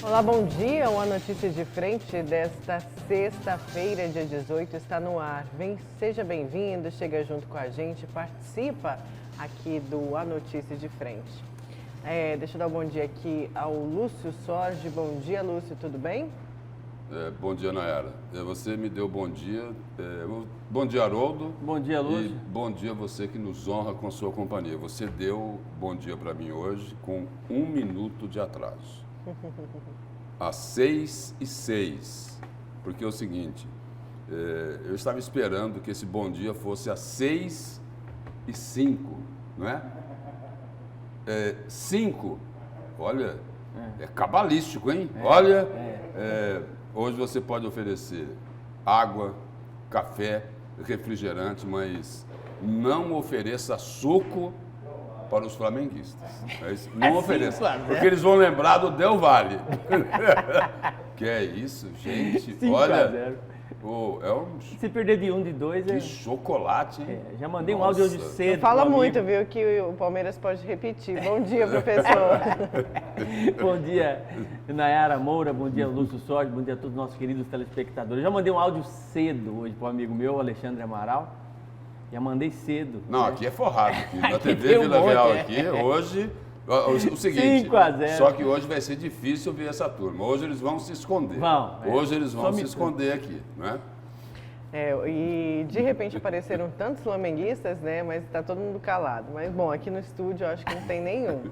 Olá, bom dia. Uma notícia de frente desta sexta-feira, dia 18, está no ar. Seja bem-vindo, chega junto com a gente, participa aqui do A Notícia de Frente. Deixa eu dar um bom dia aqui ao Lúcio Sorge. Bom dia, Lúcio, tudo bem? Bom dia, Nayara. Você me deu bom dia. Bom dia, Haroldo. Bom dia, Lúcio. E bom dia você que nos honra com sua companhia. Você deu bom dia para mim hoje com 1 minuto de atraso. Às 6h06. Porque é o seguinte, eu estava esperando que esse bom dia fosse às 6h05, não é? 5, olha, é cabalístico, hein? Olha, hoje você pode oferecer água, café, refrigerante, mas não ofereça suco para os flamenguistas. Não ofereça, porque eles vão lembrar do Del Valle. Que é isso, gente? Olha, se perder de 1, de 2... Que chocolate, hein? Já mandei um áudio hoje cedo. Não fala muito, viu, que o Palmeiras pode repetir. Bom dia, professor. Bom dia, Nayara Moura, bom dia, Lúcio Sorge, bom dia a todos os nossos queridos telespectadores. Já mandei um áudio cedo hoje para um amigo meu, Alexandre Amaral. Já mandei cedo. Não, aqui é forrado. Aqui. Na TV Vila Real aqui, hoje... O seguinte, 5-0. Só que hoje vai ser difícil ver essa turma. Hoje eles vão se esconder. Hoje eles vão se esconder aqui, não é? E de repente apareceram tantos flamenguistas, né? Mas está todo mundo calado. Mas bom, aqui no estúdio eu acho que não tem nenhum.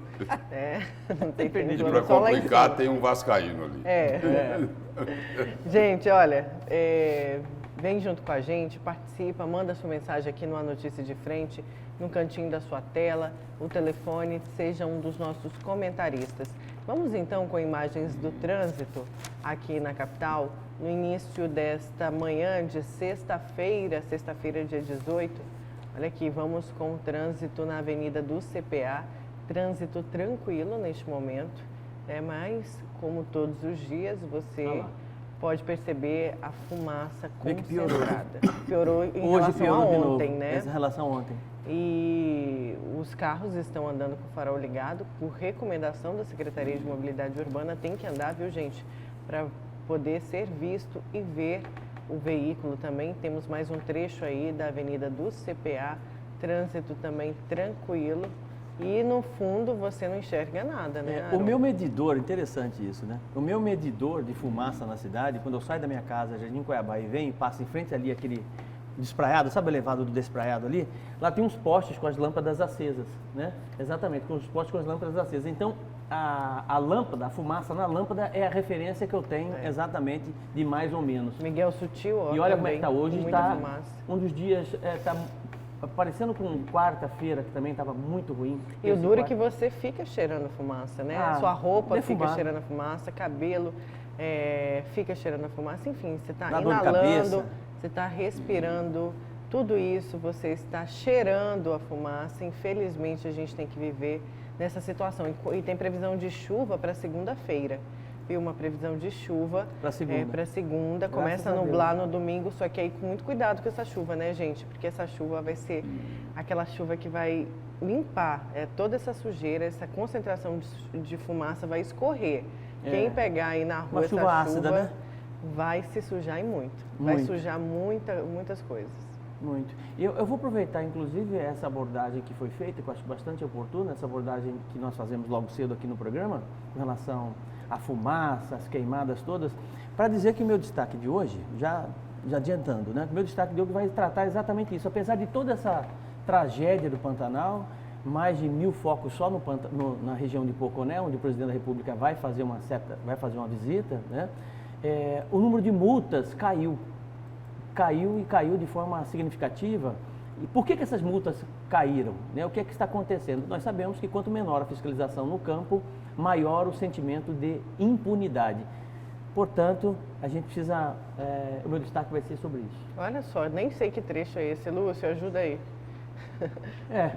Não tem perdido. E para complicar, tem um vascaíno ali. Gente, olha, vem junto com a gente, participa, manda sua mensagem aqui no A Notícia de Frente, no cantinho da sua tela, o telefone, seja um dos nossos comentaristas. Vamos então com imagens do trânsito aqui na capital, no início desta manhã de sexta-feira, dia 18. Olha aqui, vamos com o trânsito na Avenida do CPA, trânsito tranquilo neste momento, mas como todos os dias você pode perceber a fumaça concentrada. Piorou em relação a ontem, né? Essa relação ontem. E os carros estão andando com o farol ligado, por recomendação da Secretaria de Mobilidade Urbana, tem que andar, viu, gente? Para poder ser visto e ver o veículo também. Temos mais um trecho aí da Avenida do CPA, trânsito também tranquilo. E no fundo você não enxerga nada, né? O meu medidor, interessante isso, né? O meu medidor de fumaça na cidade, quando eu saio da minha casa, Jardim Cuiabá, e venho, passo em frente ali aquele despraiado, sabe o elevado do despraiado ali? Lá tem uns postes com as lâmpadas acesas, né? Exatamente, com os postes com as lâmpadas acesas. Então, a lâmpada, a fumaça na lâmpada é a referência que eu tenho exatamente de mais ou menos. Miguel Sutil, ó. E olha como é que está hoje, está um dos dias, está parecendo com quarta-feira, que também estava muito ruim. E o duro é que você fica cheirando fumaça, né? Sua roupa fica cheirando fumaça, cabelo fica cheirando fumaça, enfim, você está inalando, você está respirando, tudo isso, você está cheirando a fumaça. Infelizmente, a gente tem que viver nessa situação. E tem previsão de chuva para segunda-feira. Viu? Uma previsão de chuva para segunda. Começa a nublar no domingo, só que aí com muito cuidado com essa chuva, né, gente? Porque essa chuva vai ser aquela chuva que vai limpar toda essa sujeira, essa concentração de fumaça vai escorrer. Quem pegar aí na rua essa chuva ácida, né? Vai se sujar e muito. Vai sujar muitas coisas. Muito. Eu vou aproveitar, inclusive, essa abordagem que foi feita, que eu acho bastante oportuna, essa abordagem que nós fazemos logo cedo aqui no programa, com relação à fumaça, as queimadas todas, para dizer que o meu destaque de hoje, já adiantando, né? O meu destaque de hoje vai tratar exatamente isso. Apesar de toda essa tragédia do Pantanal, mais de 1000 focos só na região de Poconé, onde o presidente da República vai fazer uma visita, né? O número de multas caiu de forma significativa. E por que essas multas caíram? Né? O que é que está acontecendo? Nós sabemos que quanto menor a fiscalização no campo, maior o sentimento de impunidade. Portanto, a gente precisa... o meu destaque vai ser sobre isso. Olha só, nem sei que trecho é esse, Lúcio, ajuda aí.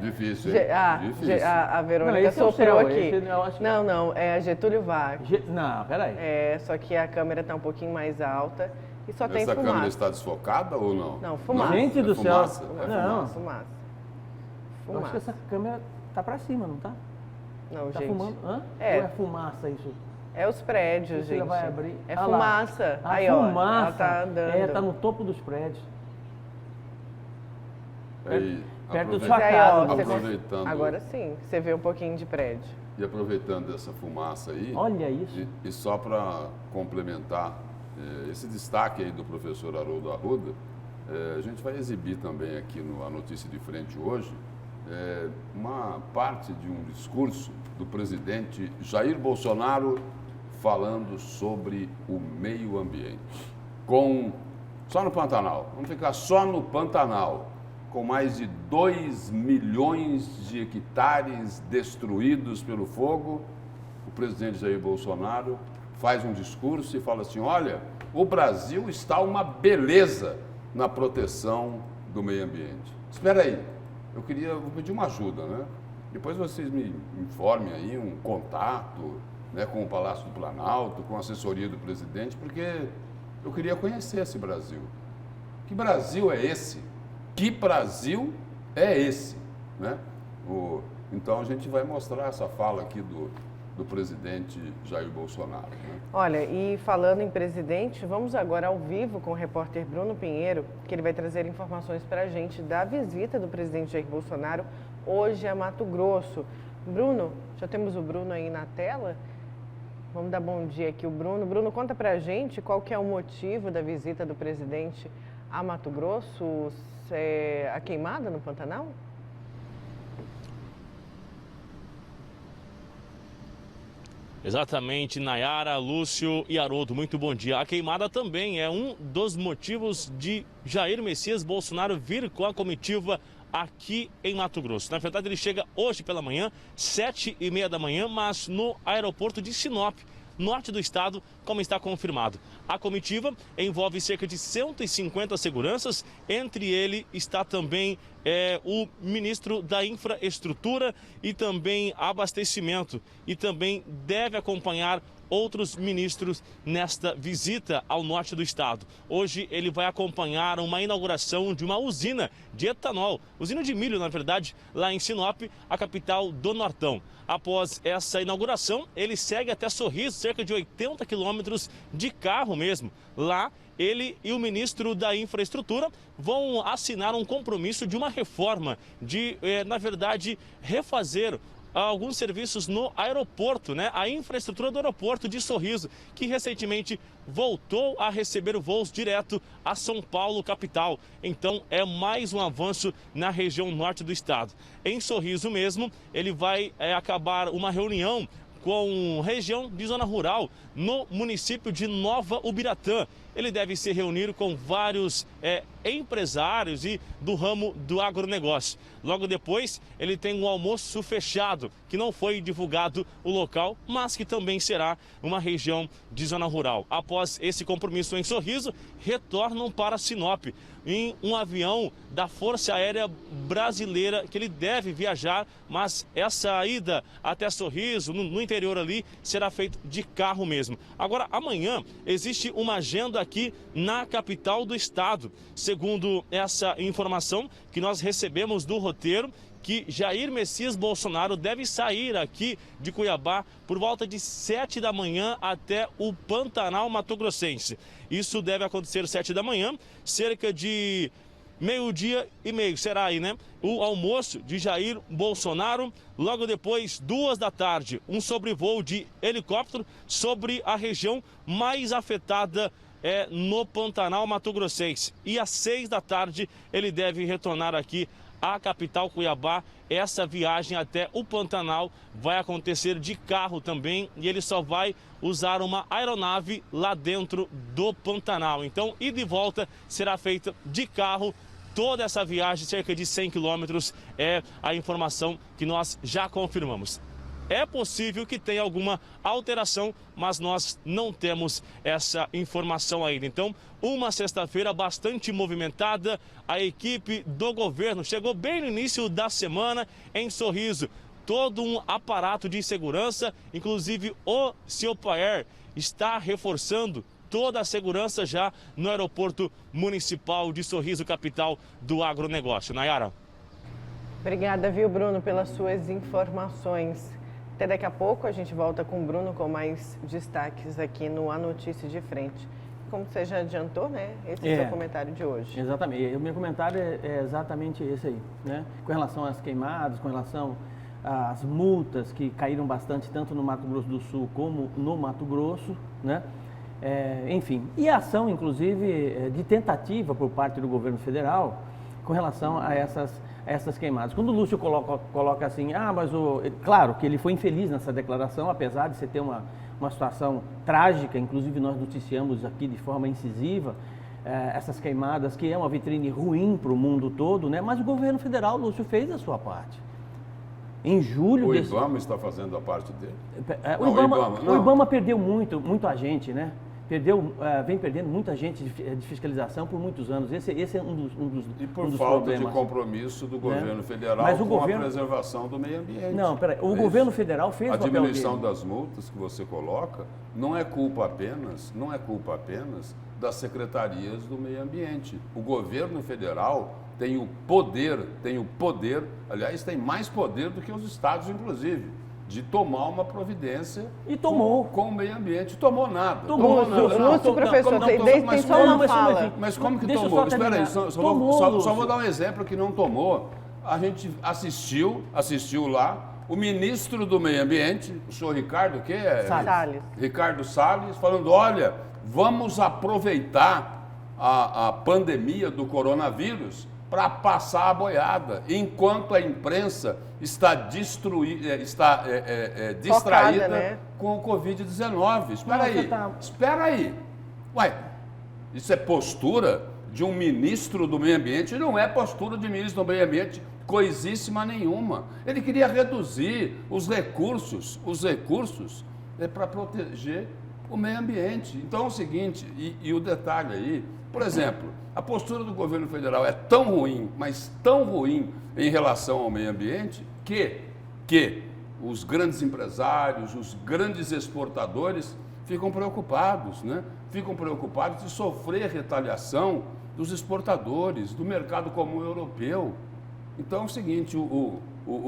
Difícil, hein? Difícil. A Verônica soprou aqui. Não, é a Getúlio Vargas. Não, peraí. Só que a câmera está um pouquinho mais alta e só tem fumaça. Essa câmera está desfocada ou não? Não, fumaça. Gente do céu. Fumaça. Eu acho que essa câmera está para cima, não está? Não, tá gente. Fumando? Hã? Ou é fumaça isso? É os prédios, Priscila gente. vai abrir. É fumaça. A aí, fumaça. Ó, ela tá andando. Tá no topo dos prédios. Aí, Perto da Mas sua aí, casa. ó, você Aproveitando. Agora sim, você vê um pouquinho de prédio. E aproveitando essa fumaça aí, Olha isso. e só para complementar esse destaque aí do professor Haroldo Arruda, a gente vai exibir também aqui no A Notícia de Frente hoje uma parte de um discurso do presidente Jair Bolsonaro falando sobre o meio ambiente. Só no Pantanal, vamos ficar só no Pantanal, com mais de 2 milhões de hectares destruídos pelo fogo, o presidente Jair Bolsonaro faz um discurso e fala assim, olha, o Brasil está uma beleza na proteção do meio ambiente. Espera aí, vou pedir uma ajuda, né? Depois vocês me informem aí, um contato, né, com o Palácio do Planalto, com a assessoria do presidente, porque eu queria conhecer esse Brasil. Que Brasil é esse? Que Brasil é esse? Né? Então a gente vai mostrar essa fala aqui do presidente Jair Bolsonaro. Né? Olha, e falando em presidente, vamos agora ao vivo com o repórter Bruno Pinheiro, que ele vai trazer informações para a gente da visita do presidente Jair Bolsonaro hoje a Mato Grosso. Bruno, já temos o Bruno aí na tela? Vamos dar bom dia aqui o Bruno. Bruno, conta para a gente qual que é o motivo da visita do presidente a Mato Grosso, a queimada no Pantanal? Exatamente, Nayara, Lúcio e Haroldo, muito bom dia. A queimada também é um dos motivos de Jair Messias Bolsonaro vir com a comitiva aqui em Mato Grosso. Na verdade, ele chega hoje pela manhã, 7h30 da manhã, mas no aeroporto de Sinop, norte do estado, como está confirmado. A comitiva envolve cerca de 150 seguranças, entre ele está também o ministro da Infraestrutura e também Abastecimento, e também deve acompanhar outros ministros nesta visita ao norte do estado. Hoje ele vai acompanhar uma inauguração de uma usina de etanol, usina de milho, na verdade, lá em Sinop, a capital do Nortão. Após essa inauguração, ele segue até Sorriso, cerca de 80 quilômetros de carro mesmo. Lá, ele e o ministro da Infraestrutura vão assinar um compromisso de uma reforma, de, na verdade, refazer alguns serviços no aeroporto, né? A infraestrutura do aeroporto de Sorriso, que recentemente voltou a receber voos direto a São Paulo, capital. Então, é mais um avanço na região norte do estado. Em Sorriso mesmo, ele vai acabar uma reunião com região de zona rural no município de Nova Ubiratã. Ele deve se reunir com vários empresários e do ramo do agronegócio. Logo depois, ele tem um almoço fechado, que não foi divulgado o local, mas que também será uma região de zona rural. Após esse compromisso em Sorriso, retornam para Sinop em um avião da Força Aérea Brasileira, que ele deve viajar, mas essa ida até Sorriso, no interior ali, será feita de carro mesmo. Agora, amanhã, existe uma agenda aqui na capital do estado. Segundo essa informação que nós recebemos do roteiro, que Jair Messias Bolsonaro deve sair aqui de Cuiabá por volta de 7 da manhã até o Pantanal Mato-Grossense. Isso deve acontecer às 7 da manhã, cerca de meio-dia e meio, será aí, né? O almoço de Jair Bolsonaro, logo depois, 2 da tarde, um sobrevoo de helicóptero sobre a região mais afetada no Pantanal Mato-Grossense. E às 6 da tarde ele deve retornar aqui à capital Cuiabá. Essa viagem até o Pantanal vai acontecer de carro também e ele só vai usar uma aeronave lá dentro do Pantanal. Então, ida e volta será feita de carro. Toda essa viagem, cerca de 100 quilômetros, é a informação que nós já confirmamos. É possível que tenha alguma alteração, mas nós não temos essa informação ainda. Então, uma sexta-feira bastante movimentada. A equipe do governo chegou bem no início da semana em Sorriso. Todo um aparato de segurança, inclusive o Ciopaer está reforçando toda a segurança já no aeroporto municipal de Sorriso, capital do agronegócio. Nayara. Obrigada, viu, Bruno, pelas suas informações. Até daqui a pouco a gente volta com o Bruno com mais destaques aqui no A Notícia de Frente. Como você já adiantou, né? Esse é o seu comentário de hoje. Exatamente. O meu comentário é exatamente esse aí, né? Com relação às queimadas, com relação às multas que caíram bastante tanto no Mato Grosso do Sul como no Mato Grosso, né? Enfim, e a ação, inclusive, de tentativa por parte do governo federal com relação a essas queimadas. Quando o Lúcio coloca assim, mas claro que ele foi infeliz nessa declaração, apesar de você ter uma situação trágica, inclusive nós noticiamos aqui de forma incisiva, essas queimadas, que é uma vitrine ruim para o mundo todo, né? Mas o governo federal, Lúcio, fez a sua parte. Em julho... O Ibama está fazendo a parte dele? O Ibama perdeu muito agente, né? Vem perdendo muita gente de fiscalização por muitos anos. Esse é um dos E por dos falta problemas, de compromisso do governo federal Mas com a preservação do meio ambiente. Não, peraí, o governo federal fez o papel dele. A diminuição das multas que você coloca não é culpa apenas das secretarias do meio ambiente. O governo federal tem o poder, aliás, tem mais poder do que os estados, inclusive, de tomar uma providência com o meio ambiente. Tomou nada. Lúcio, professor, tem só uma fala. Mas como que tomou? Espera aí, só vou dar um exemplo que não tomou. A gente assistiu lá o ministro do meio ambiente, o senhor Ricardo, Salles. Ricardo Salles, falando, olha, vamos aproveitar a pandemia do coronavírus para passar a boiada, enquanto a imprensa está distraída, Focada, né? com o Covid-19. Espera aí. Ué, isso é postura de um ministro do meio ambiente? Não é postura de ministro do meio ambiente coisíssima nenhuma. Ele queria reduzir os recursos para proteger o meio ambiente. Então é o seguinte, e o detalhe aí, por exemplo, a postura do governo federal é tão ruim, mas tão ruim em relação ao meio ambiente, que os grandes empresários, os grandes exportadores ficam preocupados, né? Ficam preocupados de sofrer retaliação dos exportadores, do mercado comum europeu. Então é o seguinte, o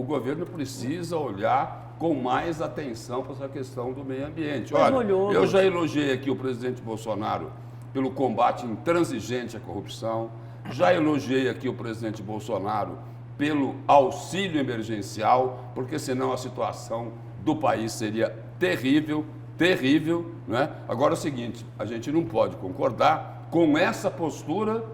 governo precisa olhar com mais atenção para essa questão do meio ambiente. Olha, eu já elogiei aqui o presidente Bolsonaro pelo combate intransigente à corrupção, já elogiei aqui o presidente Bolsonaro pelo auxílio emergencial, porque senão a situação do país seria terrível, né? Agora é o seguinte, a gente não pode concordar com essa postura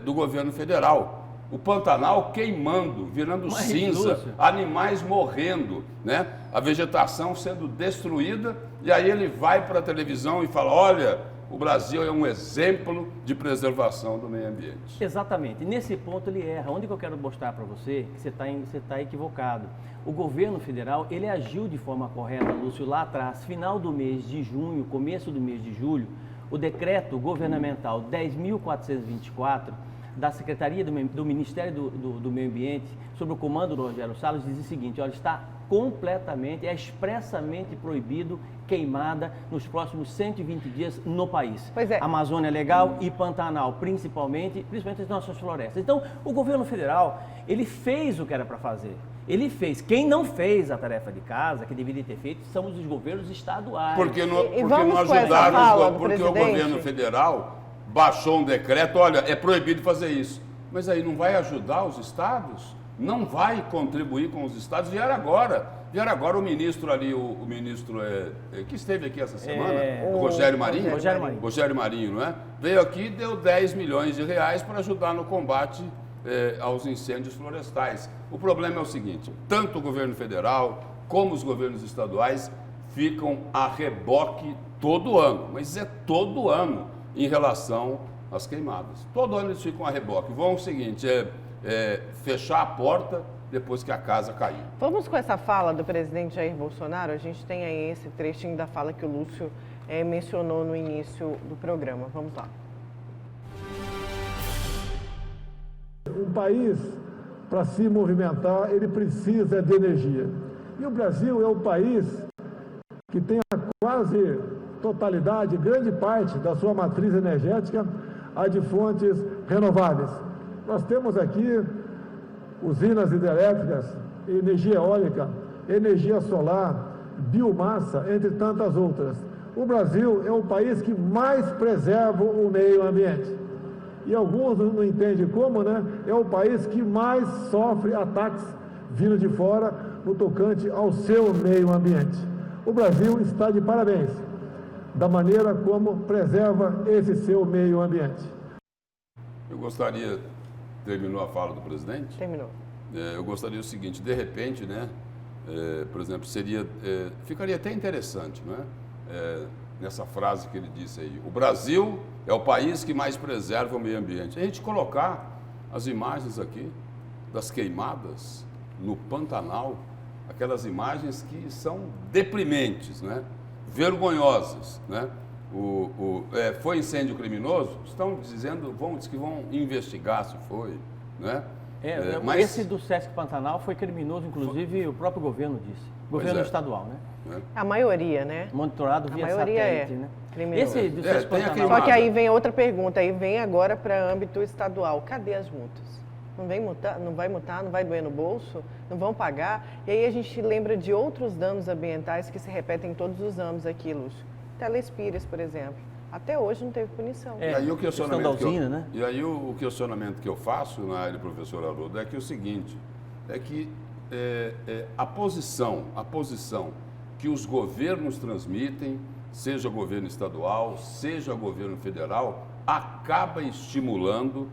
do governo federal. O Pantanal queimando, virando cinza, animais morrendo, né? A vegetação sendo destruída, e aí ele vai para a televisão e fala, olha, o Brasil é um exemplo de preservação do meio ambiente. Exatamente. Nesse ponto ele erra. Onde que eu quero mostrar para você que você está equivocado? O governo federal, ele agiu de forma correta, Lúcio, lá atrás, final do mês de junho, começo do mês de julho, o decreto governamental 10.424 da Secretaria do Ministério do Meio Ambiente, sob o comando do Rogério Salles, diz o seguinte, olha, está completamente, expressamente proibido queimada nos próximos 120 dias no país. Pois é. Amazônia Legal e Pantanal, principalmente as nossas florestas. Então, o governo federal, ele fez o que era para fazer. Ele fez. Quem não fez a tarefa de casa, que deveria ter feito, são os governos estaduais. Porque não ajudaram, porque o governo federal baixou um decreto, olha, é proibido fazer isso. Mas aí não vai ajudar os estados? Não vai contribuir com os estados? Vieram agora o ministro ali, o ministro que esteve aqui essa semana, o Rogério Marinho. Rogério Marinho, não é? Veio aqui e deu 10 milhões de reais para ajudar no combate aos incêndios florestais. O problema é o seguinte, tanto o governo federal como os governos estaduais ficam a reboque todo ano, mas é todo ano em relação às queimadas. Todo ano eles ficam a reboque. Vão o seguinte, fechar a porta depois que a casa cair. Vamos com essa fala do presidente Jair Bolsonaro. A gente tem aí esse trechinho da fala que o Lúcio mencionou no início do programa. Vamos lá. Um país, para se movimentar, ele precisa de energia. E o Brasil é um país que tem a quase totalidade, grande parte da sua matriz energética a de fontes renováveis. Nós temos aqui usinas hidrelétricas, energia eólica energia solar, biomassa, entre tantas outras. O Brasil é o país que mais preserva o meio ambiente. E alguns não entendem como, né? É o país que mais sofre ataques vindo de fora no tocante ao seu meio ambiente. O Brasil está de parabéns da maneira como preserva esse seu meio ambiente. Eu gostaria, terminou a fala do presidente? Terminou. Eu gostaria o seguinte, de repente, né, por exemplo, ficaria até interessante, não é? Nessa frase que ele disse aí, o Brasil é o país que mais preserva o meio ambiente. A gente colocar as imagens aqui das queimadas no Pantanal, aquelas imagens que são deprimentes, né? Vergonhosas, né? Foi incêndio criminoso? Estão dizendo, diz que vão investigar se foi, né? Mas esse do Sesc Pantanal foi criminoso, inclusive o próprio governo disse. Governo estadual, né? A maioria, né? Monitorado via satélite, né? Criminoso. Esse do Sesc Pantanal. Só que aí vem outra pergunta, aí vem agora para âmbito estadual. Cadê as multas? Não vai multar, não vai doer no bolso, não vão pagar. E aí a gente lembra de outros danos ambientais que se repetem todos os anos aqui, Lúcio. Telespires, por exemplo. Até hoje não teve punição. E aí o questionamento né? E aí o questionamento que eu faço na área, professor Haroldo, é que o seguinte, é que a posição que os governos transmitem, seja governo estadual, seja governo federal, acaba estimulando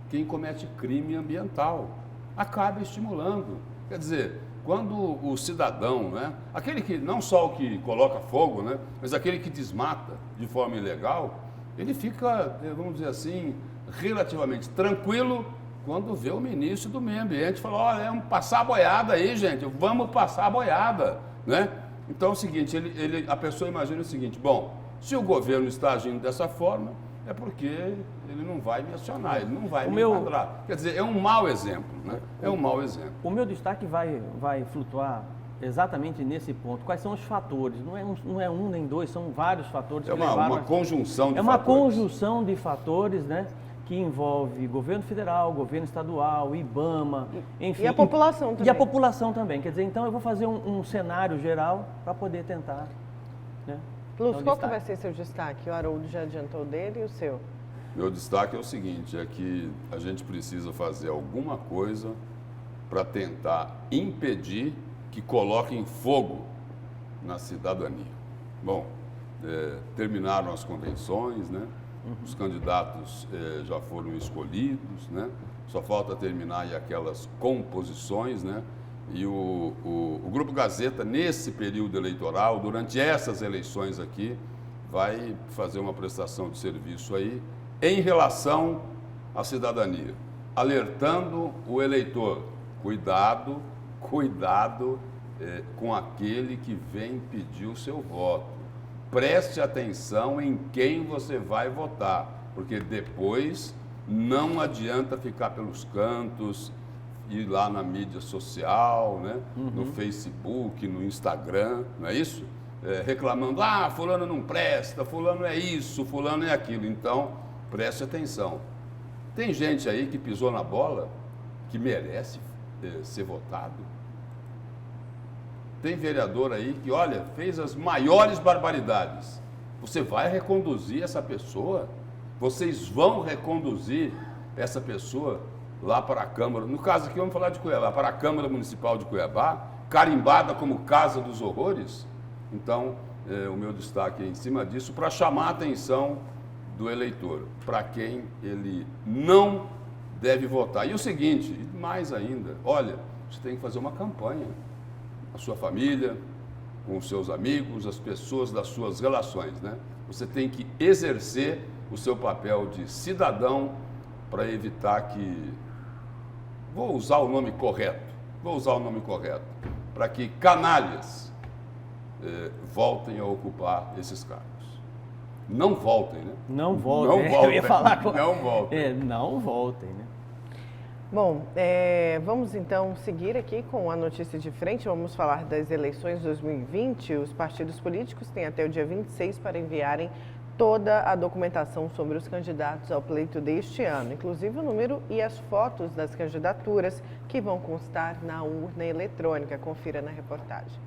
quem comete crime ambiental. Acaba estimulando. Quer dizer, quando o cidadão, né, aquele que, não só o que coloca fogo, né, mas aquele que desmata de forma ilegal, ele fica, vamos dizer assim, relativamente tranquilo quando vê o ministro do Meio Ambiente falar, olha, vamos passar a boiada aí, gente, vamos passar a boiada, né? Então é o seguinte, a pessoa imagina o seguinte, bom, se o governo está agindo dessa forma, é porque ele não vai me acionar, ele não vai me enquadrar. Quer dizer, é um mau exemplo, né? É um mau exemplo. O meu destaque vai flutuar exatamente nesse ponto. Quais são os fatores? Não é um nem dois, são vários fatores. É uma conjunção de fatores. É uma conjunção de fatores, né? Que envolve governo federal, governo estadual, IBAMA, enfim. E a população também. E a população também. Quer dizer, então eu vou fazer um cenário geral para poder tentar, né? Lúcio, qual que vai ser seu destaque? O Haroldo já adiantou dele e o seu? Meu destaque é o seguinte, é que a gente precisa fazer alguma coisa para tentar impedir que coloquem fogo na cidadania. Bom, terminaram as convenções, né? Os candidatos já foram escolhidos, né? Só falta terminar aí aquelas composições, né? E o Grupo Gazeta, nesse período eleitoral, durante essas eleições aqui, vai fazer uma prestação de serviço aí em relação à cidadania, alertando o eleitor, cuidado com aquele que vem pedir o seu voto. Preste atenção em quem você vai votar, porque depois não adianta ficar pelos cantos, ir lá na mídia social, né? No Facebook, no Instagram, não é isso? Reclamando, fulano não presta, fulano é isso, fulano é aquilo. Então, preste atenção. Tem gente aí que pisou na bola, que merece ser votado. Tem vereador aí que, olha, fez as maiores barbaridades. Você vai reconduzir essa pessoa? Vocês vão reconduzir essa pessoa lá para a Câmara, no caso aqui vamos falar de Cuiabá, para a Câmara Municipal de Cuiabá, carimbada como Casa dos Horrores? Então, o meu destaque é em cima disso, para chamar a atenção do eleitor, para quem ele não deve votar. E o seguinte, mais ainda, olha, você tem que fazer uma campanha, a sua família, com os seus amigos, as pessoas das suas relações, né? Você tem que exercer o seu papel de cidadão para evitar que, vou usar o nome correto, para que canalhas voltem a ocupar esses cargos. Não voltem, né? Não voltem, não voltem. Eu ia falar com... Não voltem. Não voltem, né? Bom, vamos então seguir aqui com a notícia de frente. Vamos falar das eleições 2020. Os partidos políticos têm até o dia 26 para enviarem toda a documentação sobre os candidatos ao pleito deste ano, inclusive o número e as fotos das candidaturas que vão constar na urna eletrônica. Confira na reportagem.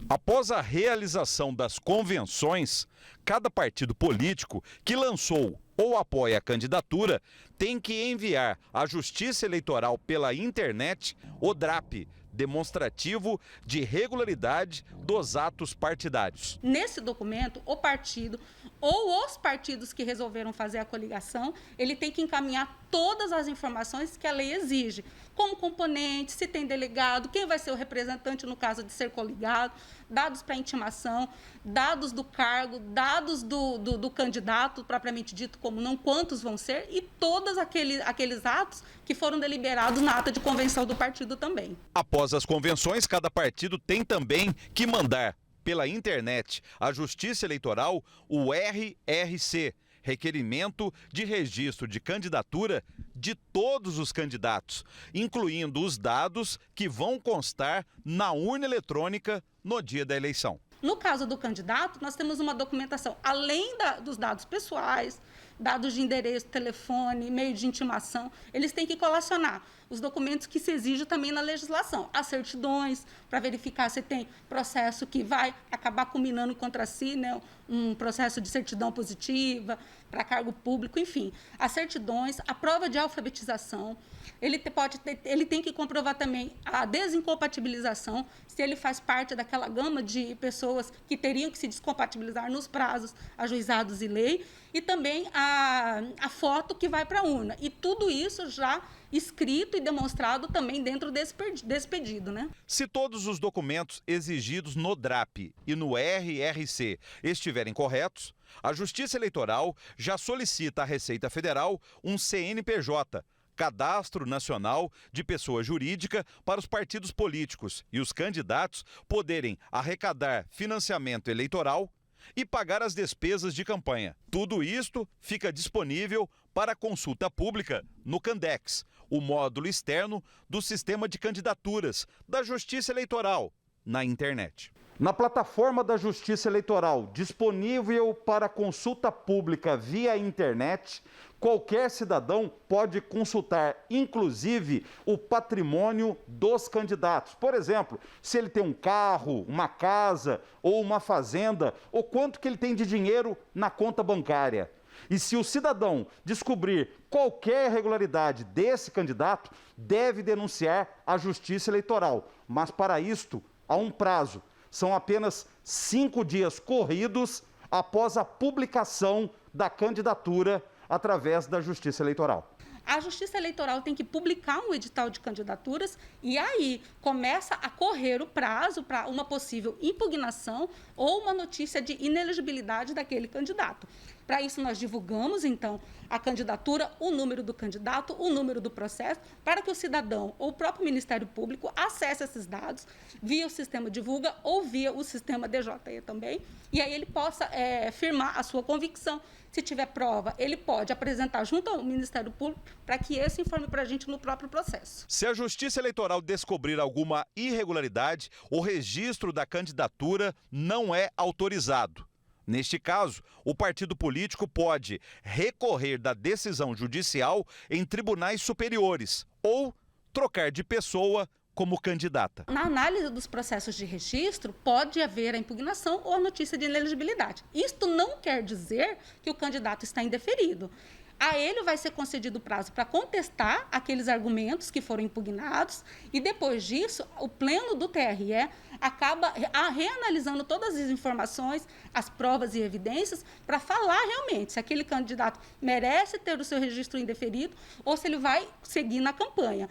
Após a realização das convenções, cada partido político que lançou ou apoia a candidatura tem que enviar à Justiça Eleitoral pela internet o DRAP, demonstrativo de regularidade dos atos partidários. Nesse documento, o partido ou os partidos que resolveram fazer a coligação, ele tem que encaminhar todas as informações que a lei exige, como componente, se tem delegado, quem vai ser o representante no caso de ser coligado, dados para intimação, dados do cargo, dados do candidato, propriamente dito como não quantos vão ser, e todos aqueles atos que foram deliberados na ata de convenção do partido também. Após as convenções, cada partido tem também que mandar pela internet à Justiça Eleitoral o RRC, Requerimento de Registro de Candidatura de todos os candidatos, incluindo os dados que vão constar na urna eletrônica no dia da eleição. No caso do candidato, nós temos uma documentação, além dos dados pessoais, dados de endereço, telefone, meio de intimação, eles têm que colacionar os documentos que se exigem também na legislação, as certidões, para verificar se tem processo que vai acabar culminando contra si, né, um processo de certidão positiva, para cargo público, enfim, as certidões, a prova de alfabetização, ele tem que comprovar também a desincompatibilização, se ele faz parte daquela gama de pessoas que teriam que se descompatibilizar nos prazos ajuizados e lei, e também a foto que vai para a urna. E tudo isso já escrito e demonstrado também dentro desse pedido, né? Se todos os documentos exigidos no DRAP e no RRC estiverem corretos, a Justiça Eleitoral já solicita à Receita Federal um CNPJ, Cadastro Nacional de Pessoa Jurídica, para os partidos políticos e os candidatos poderem arrecadar financiamento eleitoral e pagar as despesas de campanha. Tudo isto fica disponível para consulta pública no Candex, o módulo externo do sistema de candidaturas da Justiça Eleitoral, na internet. Na plataforma da Justiça Eleitoral, disponível para consulta pública via internet, qualquer cidadão pode consultar, inclusive, o patrimônio dos candidatos. Por exemplo, se ele tem um carro, uma casa ou uma fazenda, ou quanto que ele tem de dinheiro na conta bancária. E se o cidadão descobrir qualquer irregularidade desse candidato, deve denunciar à Justiça Eleitoral. Mas para isto, há um prazo. São apenas 5 dias corridos após a publicação da candidatura através da Justiça Eleitoral. A Justiça Eleitoral tem que publicar um edital de candidaturas e aí começa a correr o prazo para uma possível impugnação ou uma notícia de inelegibilidade daquele candidato. Para isso, nós divulgamos, então, a candidatura, o número do candidato, o número do processo, para que o cidadão ou o próprio Ministério Público acesse esses dados via o sistema Divulga ou via o sistema DJE também, e aí ele possa firmar a sua convicção. Se tiver prova, ele pode apresentar junto ao Ministério Público para que esse informe para a gente no próprio processo. Se a Justiça Eleitoral descobrir alguma irregularidade, o registro da candidatura não é autorizado. Neste caso, o partido político pode recorrer da decisão judicial em tribunais superiores ou trocar de pessoa como candidata. Na análise dos processos de registro, pode haver a impugnação ou a notícia de inelegibilidade. Isto não quer dizer que o candidato está indeferido. A ele vai ser concedido prazo para contestar aqueles argumentos que foram impugnados e, depois disso, o pleno do TRE acaba reanalisando todas as informações, as provas e evidências para falar realmente se aquele candidato merece ter o seu registro indeferido ou se ele vai seguir na campanha.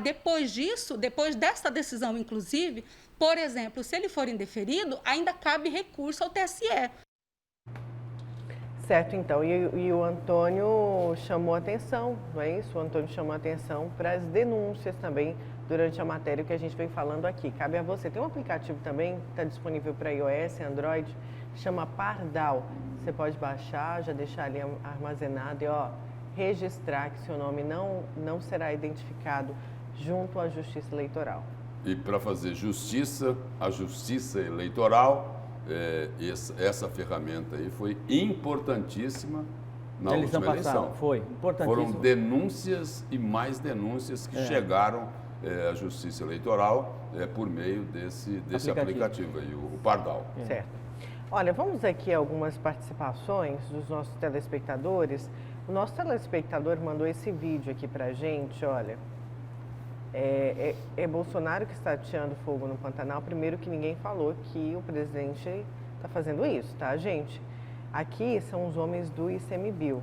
Depois disso, depois dessa decisão, inclusive, por exemplo, se ele for indeferido, ainda cabe recurso ao TSE. Certo, então, e o Antônio chamou atenção, não é isso? O Antônio chamou atenção para as denúncias também durante a matéria que a gente vem falando aqui. Cabe a você. Tem um aplicativo também, está disponível para iOS, Android, chama Pardal. Você pode baixar, já deixar ali armazenado e registrar que seu nome não será identificado junto à Justiça Eleitoral. E para fazer justiça, a Justiça Eleitoral essa ferramenta aí foi importantíssima na última eleição. Foi importantíssimo. Foram denúncias e mais denúncias que chegaram à Justiça Eleitoral por meio desse aplicativo aí, o Pardal. Certo. Olha, vamos aqui a algumas participações dos nossos telespectadores. O nosso telespectador mandou esse vídeo aqui pra gente, olha. É Bolsonaro que está ateando fogo no Pantanal. Primeiro que ninguém falou que o presidente está fazendo isso, tá, gente? Aqui são os homens do ICMBio.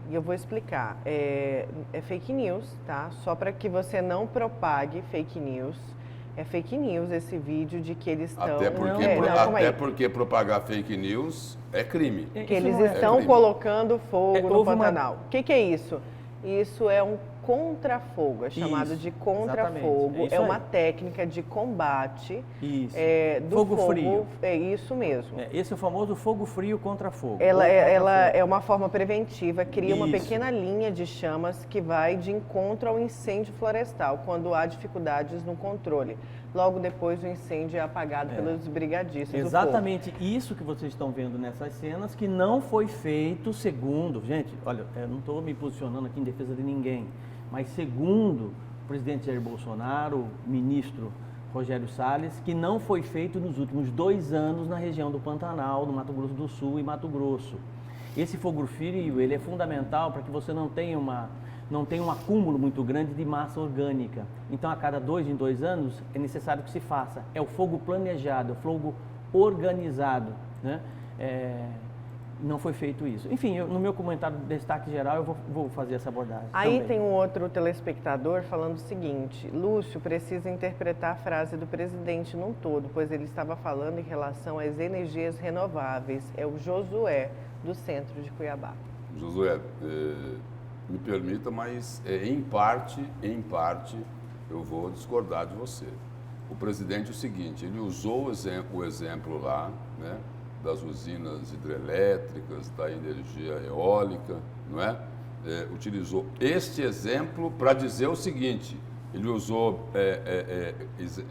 E eu vou explicar. É fake news, tá? Só para que você não propague fake news. É fake news esse vídeo de que eles estão... Até porque propagar fake news é crime. Que eles estão colocando fogo no Pantanal. O que é isso? Isso é um contrafogo, é chamado de contrafogo. É uma técnica de combate do fogo frio. É isso mesmo. Esse é o famoso fogo frio contra fogo. Ela é uma forma preventiva, cria uma pequena linha de chamas que vai de encontro ao incêndio florestal, quando há dificuldades no controle. Logo depois o incêndio é apagado pelos brigadistas. Exatamente isso que vocês estão vendo nessas cenas, que não foi feito segundo... Gente, olha, eu não estou me posicionando aqui em defesa de ninguém, mas segundo o presidente Jair Bolsonaro, o ministro Rogério Salles, que não foi feito nos últimos 2 anos na região do Pantanal, no Mato Grosso do Sul e Mato Grosso. Esse fogo frio, ele é fundamental para que você não tenha um acúmulo muito grande de massa orgânica. Então, a cada 2 em 2 anos, é necessário que se faça. É o fogo planejado, é o fogo organizado, né? Não foi feito isso. Enfim, no meu comentário de destaque geral, eu vou fazer essa abordagem. Aí também. Tem um outro telespectador falando o seguinte: Lúcio precisa interpretar a frase do presidente num todo, pois ele estava falando em relação às energias renováveis. É o Josué, do centro de Cuiabá. Josué, me permita, mas em parte, eu vou discordar de você. O presidente é o seguinte, ele usou o exemplo lá, né, das usinas hidrelétricas, da energia eólica, não é? Utilizou este exemplo para dizer o seguinte, ele usou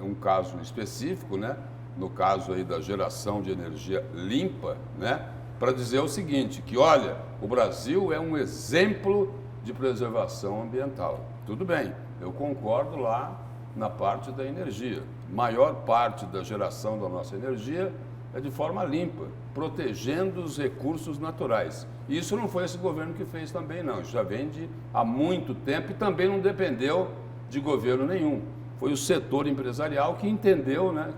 um caso específico, né, no caso aí da geração de energia limpa, né, para dizer o seguinte, que olha, o Brasil é um exemplo de preservação ambiental. Tudo bem, eu concordo lá na parte da energia. Maior parte da geração da nossa energia é de forma limpa, protegendo os recursos naturais. E isso não foi esse governo que fez também, não. Isso já vem há muito tempo e também não dependeu de governo nenhum. Foi o setor empresarial que entendeu, né,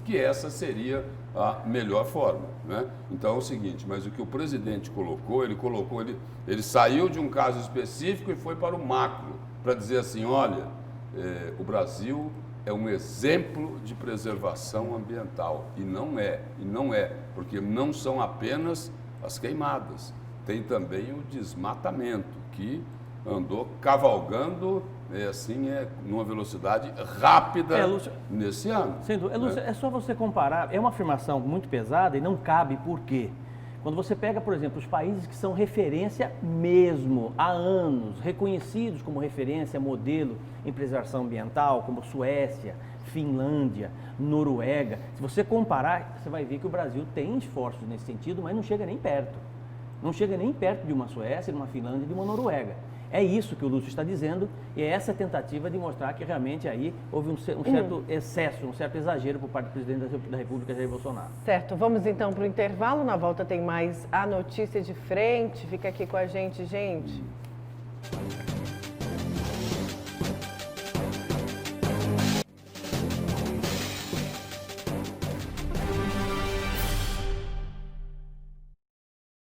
que essa seria a melhor forma, né? Então é o seguinte, mas o que o presidente colocou, ele saiu de um caso específico e foi para o macro, para dizer assim, olha, o Brasil é um exemplo de preservação ambiental. E não é, porque não são apenas as queimadas, tem também o desmatamento, que andou cavalgando numa velocidade rápida Lúcio, nesse ano. Lúcio, é só você comparar, é uma afirmação muito pesada e não cabe por quê? Quando você pega, por exemplo, os países que são referência mesmo há anos, reconhecidos como referência, modelo em preservação ambiental, como Suécia, Finlândia, Noruega, se você comparar, você vai ver que o Brasil tem esforços nesse sentido, mas não chega nem perto. Não chega nem perto de uma Suécia, de uma Finlândia, de uma Noruega. É isso que o Lúcio está dizendo e é essa tentativa de mostrar que realmente aí houve um certo excesso, um certo exagero por parte do presidente da República, Jair Bolsonaro. Certo, vamos então para o intervalo. Na volta tem mais a notícia de frente. Fica aqui com a gente, gente.